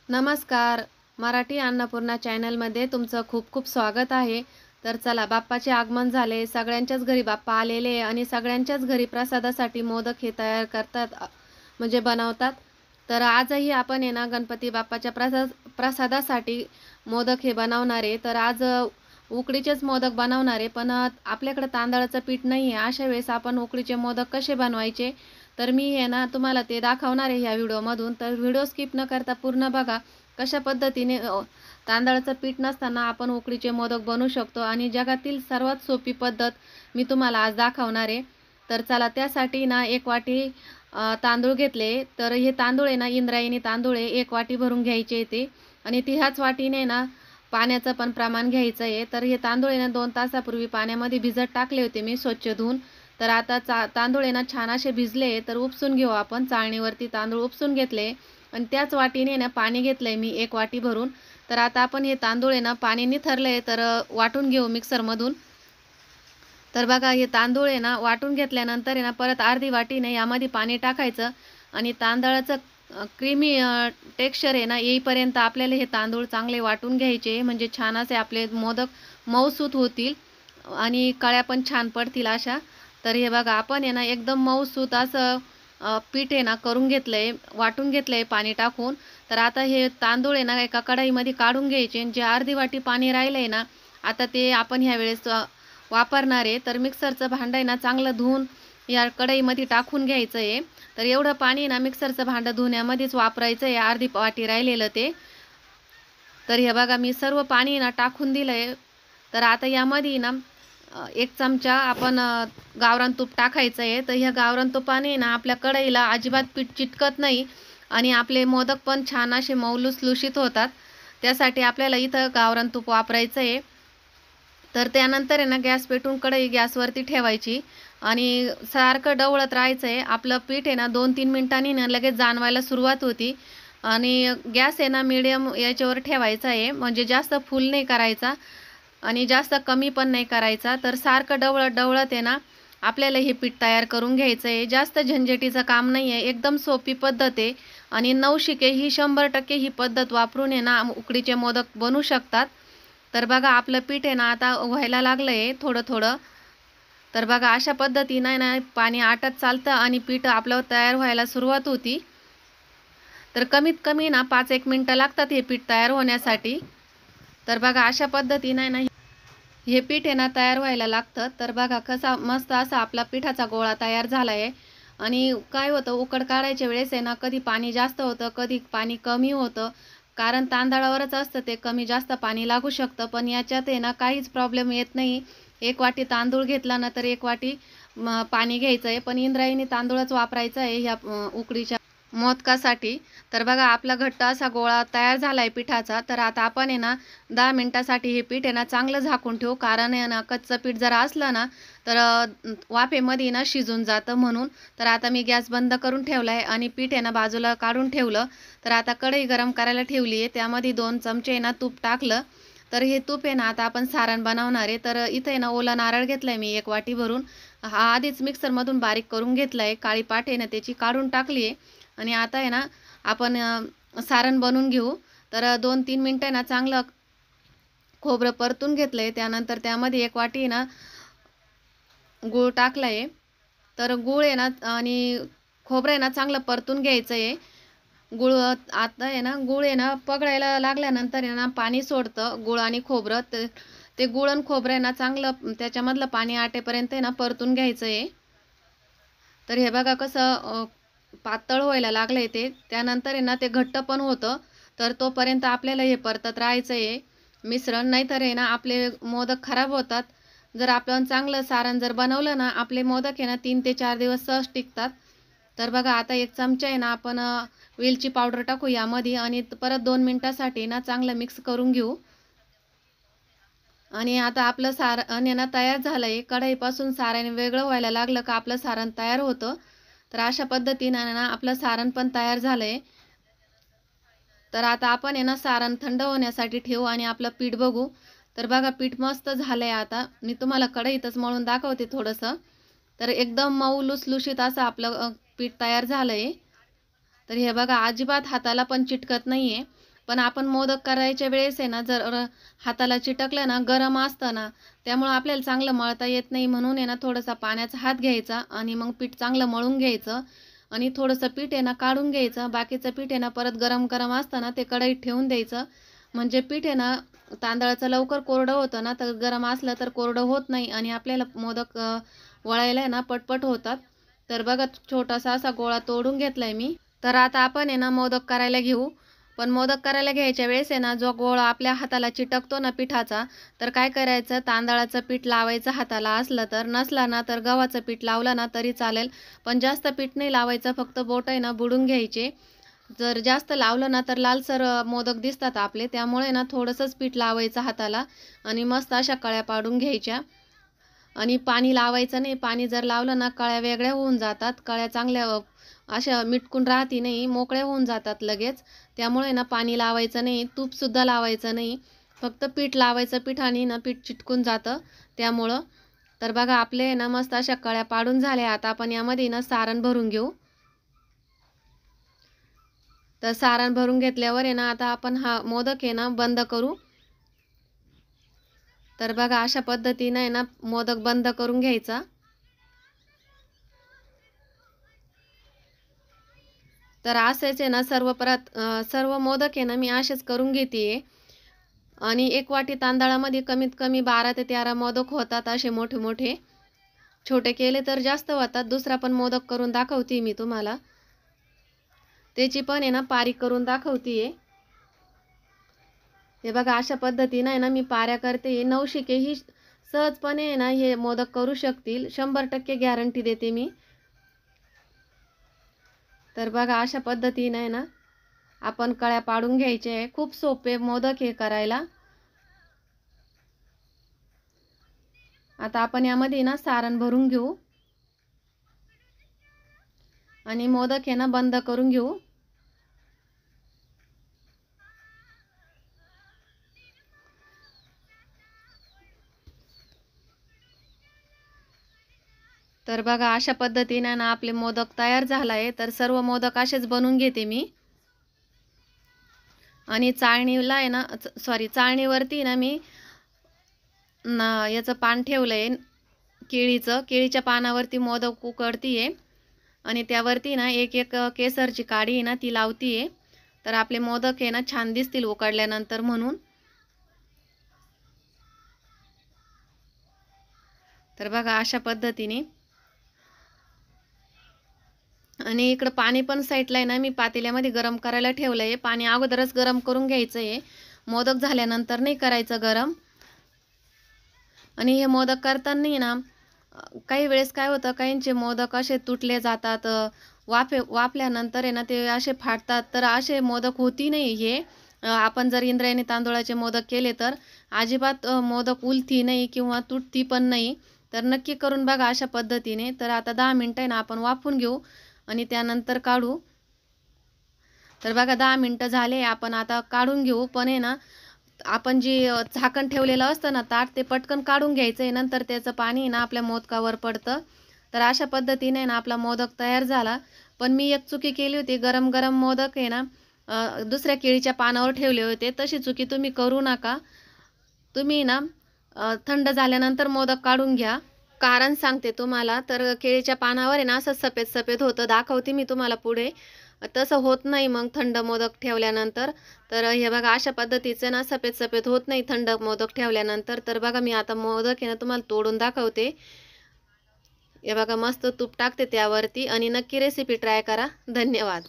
नमस्कार. मराठी अन्नपूर्णा चॅनलमध्ये तुमचं खूप खूप स्वागत आहे. तर चला, बाप्पाचे आगमन झाले, सगळ्यांच्याच घरी बाप्पा आलेले आहे आणि सगळ्यांच्याच घरी प्रसादासाठी मोदक हे तयार करतात, म्हणजे बनवतात. तर आजही आपण आहे ना गणपती बाप्पाच्या प्रसादासाठी मोदक हे बनवणार आहे. तर आज उकडीचेच मोदक बनवणार आहे, पण आपल्याकडे तांदळाचं पीठ नाही आहे. अशा वेळेस आपण उकडीचे मोदक कसे बनवायचे, तर मी आहे ना तुम्हाला ते दाखवणार आहे ह्या व्हिडिओमधून. तर व्हिडिओ स्किप न करता पूर्ण बघा. कशा पद्धतीने तांदळाचं पीठ नसताना आपण उकडीचे मोदक बनवू शकतो आणि जगातील सर्वात सोपी पद्धत मी तुम्हाला आज दाखवणार आहे. तर चला, त्यासाठी ना 1 वाटी तांदूळ घेतले. तर हे तांदूळ आहे ना इंद्रायणी तांदूळ आहे, 1 वाटी भरून घ्यायचे ते. आणि ह्याच वाटीने ना पाण्याचं पण प्रमाण घ्यायचं आहे. तर हे तांदूळ आहे ना 2 तासापूर्वी पाण्यामध्ये भिजत टाकले होते मी स्वच्छ धुवून. तर आता तांदूळ आहे ना छान असे भिजले, तर उपसून घेऊ आपण. चाळणीवरती तांदूळ उपसून घेतले आणि त्याच वाटीने ना पाणी घेतलंय मी 1 वाटी भरून. तर आता आपण हे तांदूळ आहे ना पाणी निथरले, तर वाटून घेऊ मिक्सरमधून. तर बघा, हे तांदूळ आहे ना वाटून घेतल्यानंतर आहे ना परत अर्धी वाटीने यामध्ये पाणी टाकायचं आणि तांदळाचं क्रीमी टेक्स्चर आहे ना येईपर्यंत आपल्याला हे तांदूळ चांगले वाटून घ्यायचे, म्हणजे छान असे आपले मोदक मऊसूत होतील आणि कळ्या पण छान पडतील अशा. तर हे बघा, आपण आहे ना एकदम मऊसूत असं पीठ आहे ना करून घेतलंय, वाटून घेतलंय पाणी टाकून. तर आता हे तांदूळ आहे ना एका कढईमध्ये काढून घ्यायचे आणि जे अर्धी वाटी पाणी राहिलंय ना, आता ते आपण ह्या वेळेस वापरणार आहे. तर मिक्सरचं भांडं आहे ना चांगलं धुवून या कढईमध्ये टाकून घ्यायचं आहे. तर एवढं पाणी ना मिक्सरचं भांडं धुण्यामध्येच वापरायचं आहे, अर्धी वाटी राहिलेलं ते. तर हे बघा, मी सर्व पाणी ना टाकून दिलंय. तर आता यामध्ये ना 1 चमचा आपण गावरान तूप टाकायचं आहे. तर ह्या गावरान तुपाने ना आपल्या कढईला अजिबात पीठ चिटकत नाही आणि आपले मोदक पण छान असे मऊ लुसलुशीत होतात. त्यासाठी आपल्याला इथं गावरान तूप वापरायचं आहे. तर त्यानंतर आहे ना गॅस पेटवून कढई गॅसवरती ठेवायची आणि सारखं ढवळत राहायचं आहे. आपलं पीठ आहे ना 2-3 मिनिटांनी ना लगेच जाणवायला सुरुवात होती. आणि गॅस आहे ना मीडियम याच्यावर ठेवायचा आहे, म्हणजे जास्त फुल नाही करायचा आणि जास्त कमी पण नाही करायचा. तर सारखं ढवळत ढवळत आहे ना आपल्याला हे पीठ तयार करून घ्यायचं आहे. जास्त झंझटीचं काम नाही आहे, एकदम सोपी पद्धत आहे आणि नवशिके ही 100% ही पद्धत वापरून आहे ना उकडीचे मोदक बनवू शकतात. तर बघा, आपलं पीठ आहे ना आता व्हायला लागलं आहे थोडं थोडं. तर बघा, अशा पद्धतीनं ना पाणी आटत चालतं आणि पीठ आपलं तयार व्हायला सुरुवात होती. तर कमीत कमी ना 5-1 मिनटं लागतात हे पीठ तयार होण्यासाठी. तर बघा, अशा पद्धतीनं ना हे पीठ आहे ना तयार व्हायला लागतं. तर बघा, कसा मस्त असा आपला पिठाचा गोळा तयार झाला आहे. आणि काय होतं, उकड काढायच्या वेळेस आहे ना कधी पाणी जास्त होतं, कधी पाणी कमी होतं. कारण तांदळावरच असतं ते, कमी जास्त पाणी लागू शकतं. पण याच्यात आहे ना काहीच प्रॉब्लेम येत नाही. 1 वाटी तांदूळ घेतला ना तर 1 वाटी पाणी घ्यायचं आहे, पण इंद्रायणी तांदूळच वापरायचं आहे ह्या उकडीच्या मोदकासाठी. तर बघा, आपला घट्ट असा गोळा तयार झाला आहे पिठाचा. तर आता आपण आहे ना 10 मिनिटासाठी हे पीठ आहे ना चांगलं झाकून ठेवू, कारण आहे ना कच्चं पीठ जर असलं ना तर वाफेमध्ये ना शिजून जातं म्हणून. तर आता मी गॅस बंद करून ठेवला आहे आणि पीठ आहे ना बाजूला काढून ठेवलं. तर आता कढई गरम करायला ठेवली आहे, त्यामध्ये 2 चमचे आहे ना तूप टाकलं. तर हे तूप आहे ना आता आपण सारण बनवणार आहे. तर इथं आहे ना ओला नारळ घेतला आहे मी 1 वाटी भरून. हा आधीच मिक्सरमधून बारीक करून घेतला आहे. काळी पाट आहे ना त्याची काढून टाकली आहे आणि आता आहे ना आपण सारण बनवून घेऊ. तर 2-3 मिनटं ना चांगलं खोबरं परतून घेतलं आहे. त्यानंतर त्यामध्ये 1 वाटी आहे ना गूळ टाकला आहे. तर गूळ आहे ना आणि खोबरं आहे ना चांगलं परतून घ्यायचं आहे. गूळ आता आहे ना गूळ आहे ना पगळायला लागल्यानंतर आहे ना पाणी सोडतं गूळ आणि खोबरं. ते गूळ आणि खोबरं आहे ना चांगलं त्याच्यामधलं पाणी आटेपर्यंत आहे ना परतून घ्यायचं आहे. तर हे बघा कसं पातळ व्हायला लागलंय ते. त्यानंतर आहे ना ते घट्ट पण होतं. तर तोपर्यंत आपल्याला हे परतत राहायचं आहे मिश्रण, नाहीतर आहे ना आपले मोदक खराब होतात. जर आपण चांगलं सारण जर बनवलं ना, आपले मोदक आहे ना 3 ते 4 दिवस सहज टिकतात. तर बघा, आता 1 चमचा आहे ना आपण वेलची पावडर टाकू यामध्ये आणि परत 2 मिनिटासाठी ना चांगलं मिक्स करून घेऊ. आणि आता आपलं सारण आहे ना तयार झालं आहे. कढईपासून सारण वेगळं व्हायला लागलं का आपलं सारण तयार होतं. तर अशा पद्धतीनं ना आपलं सारण पण तयार झालं आहे. तर आता आपण आहे ना सारण थंड होण्यासाठी ठेवू आणि आपलं पीठ बघू. तर बघा, पीठ मस्त झालं आहे. आता मी तुम्हाला कढईतच मळून दाखवते थोडंसं. तर एकदम मऊ लुसलुशीत असं आपलं पीठ तयार झालं आहे. तर हे बघा, अजिबात हाताला पण चिटकत नाही आहे पण आपण मोदक करायच्या वेळेस आहे ना, जर हाताला चिटकलं ना, गरम असतं ना, त्यामुळं आपल्याला चांगलं मळता येत नाही. म्हणून आहे ना, थोडासा पाण्याचा हात घ्यायचा आणि मग पीठ चांगलं मळून घ्यायचं आणि थोडंसं पीठ आहे ना काढून घ्यायचं. बाकीचं पीठ आहे ना परत गरम गरम असतं ना ते कढईत ठेवून द्यायचं. म्हणजे पीठ आहे ना तांदळाचं लवकर कोरडं होतं ना, तर गरम असलं तर कोरडं होत नाही आणि आपल्याला मोदक वळायला आहे ना पटपट होतात. तर बघा छोटासा असा गोळा तोडून घेतलाय मी. तर आता आपण आहे ना मोदक करायला घेऊ. पण मोदक करायला घ्यायच्या वेळेस आहे ना, जो गोळा आपल्या हाताला चिटकतो ना पिठाचा, तर काय करायचं, तांदळाचं पीठ लावायचं हाताला असलं तर, नसला ना तर गव्हाचं पीठ लावलं ना तरी चालेल. पण जास्त पीठ नाही लावायचं, फक्त बोट आहे ना बुडून घ्यायचे. जर जास्त लावलं ना तर लालसर मोदक दिसतात आपले. त्यामुळे ना थोडंसंच पीठ लावायचं हाताला आणि मस्त अशा कळ्या पाडून घ्यायच्या. आणि पाणी लावायचं नाही. पाणी जर लावलं ना कळ्या वेगळ्या होऊन जातात. कळ्या चांगल्या अशा मिटकून राहती नाही, मोकळ्या होऊन जातात लगेच. त्यामुळे ना पाणी लावायचं नाही, तूपसुद्धा लावायचं नाही. फक्त पीठ लावायचं. पिठाने ना पीठ चिटकून जातं त्यामुळं. तर बघा आपले ना मस्त अशा कळ्या पाडून झाल्या. आता आपण यामध्ये ना सारण भरून घेऊ. तर सारण भरून घेतल्यावर आहे ना आता आपण हा मोदक आहे ना बंद करू. तर बघा अशा पद्धतीने आहे ना मोदक बंद करून घ्यायचा. तर असेच आहे ना सर्व मोदक आहे ना मी असेच करून घेते. आणि एक वाटी तांदळामध्ये कमीत कमी 12 ते 13 मोदक होतात असे मोठे मोठे. छोटे केले तर जास्त होतात. दुसरा पण मोदक करून दाखवते मी तुम्हाला. त्याची पण आहे ना पारी करून दाखवते. हे बघा अशा पद्धतीने आहे ना मी पाऱ्या करते. नवशिके ही सहजपणे आहे ना हे मोदक करू शकतील. 100% गॅरंटी देते मी. तर बघा अशा पद्धतीने आहे ना आपण कळ्या पाडून घ्यायचे आहे. खूप सोपे मोदक हे करायला. आता आपण यामध्ये ना सारण भरून घेऊ आणि मोदक हे ना बंद करून घेऊ. तर बघा अशा पद्धतीने ना आपले मोदक तयार झाला आहे. तर सर्व मोदक असेच बनवून घेते मी. आणि चाळणीला आहे ना चाळणीवरती ना मी याचं पान ठेवलंय केळीच्या पानावरती मोदक उकडतीये आणि त्यावरती ना एक एक केसरची काडी आहे ना ती लावतीये. तर आपले मोदक आहे ना छान दिसतील उकडल्यानंतर म्हणून. तर बघा अशा पद्धतीने. आणि इकडं पाणी पण साईडला आहे ना मी पातेल्यामध्ये गरम करायला ठेवलं आहे. पाणी अगोदरच गरम करून घ्यायचं आहे. मोदक झाल्यानंतर नाही करायचं गरम. आणि हे मोदक करताना ना काही वेळेस काय होतं, काहींचे मोदक असे तुटले जातात. वाफल्यानंतर आहे ना ते असे फाटतात. तर असे मोदक होती नाही हे. आपण जर इंद्रायणी तांदूळाचे मोदक केले तर अजिबात मोदक उलती नाही किंवा तुटती पण नाही. तर नक्की करून बघा अशा पद्धतीने. तर आता 10 मिनिटं आहे ना आपण वाफून घेऊ आणि त्यानंतर काढू. तर बघा 10 मिनिटं झाले. आपण आता काढून घेऊ. पण आहे ना आपण जी झाकण ठेवलेलं असतं ना ताट, ते पटकन काढून घ्यायचं आहे. नंतर त्याचं पाणी ना आपल्या मोदकावर पडतं. तर अशा पद्धतीने ना आपला मोदक तयार झाला. पण मी एक चुकी केली होती. गरम गरम मोदक आहे ना दुसऱ्या केळीच्या पानावर ठेवले होते. तशी चुकी तुम्ही करू नका. तुम्ही ना थंड झाल्यानंतर मोदक काढून घ्या. कारण सांगते तुम्हाला. तर केळीच्या पानावर आहे ना असं सफेद सफेद होतं. दाखवते मी तुम्हाला पुढे. तसं होत नाही मग थंड मोदक ठेवल्यानंतर. तर हे बघा अशा पद्धतीचे ना सफेद सफेद होत नाही थंड मोदक ठेवल्यानंतर. तर बघा मी आता मोदक आहे ना तुम्हाला तोडून दाखवते. हे बघा मस्त तूप टाकते त्यावरती आणि नक्की रेसिपी ट्राय करा. धन्यवाद.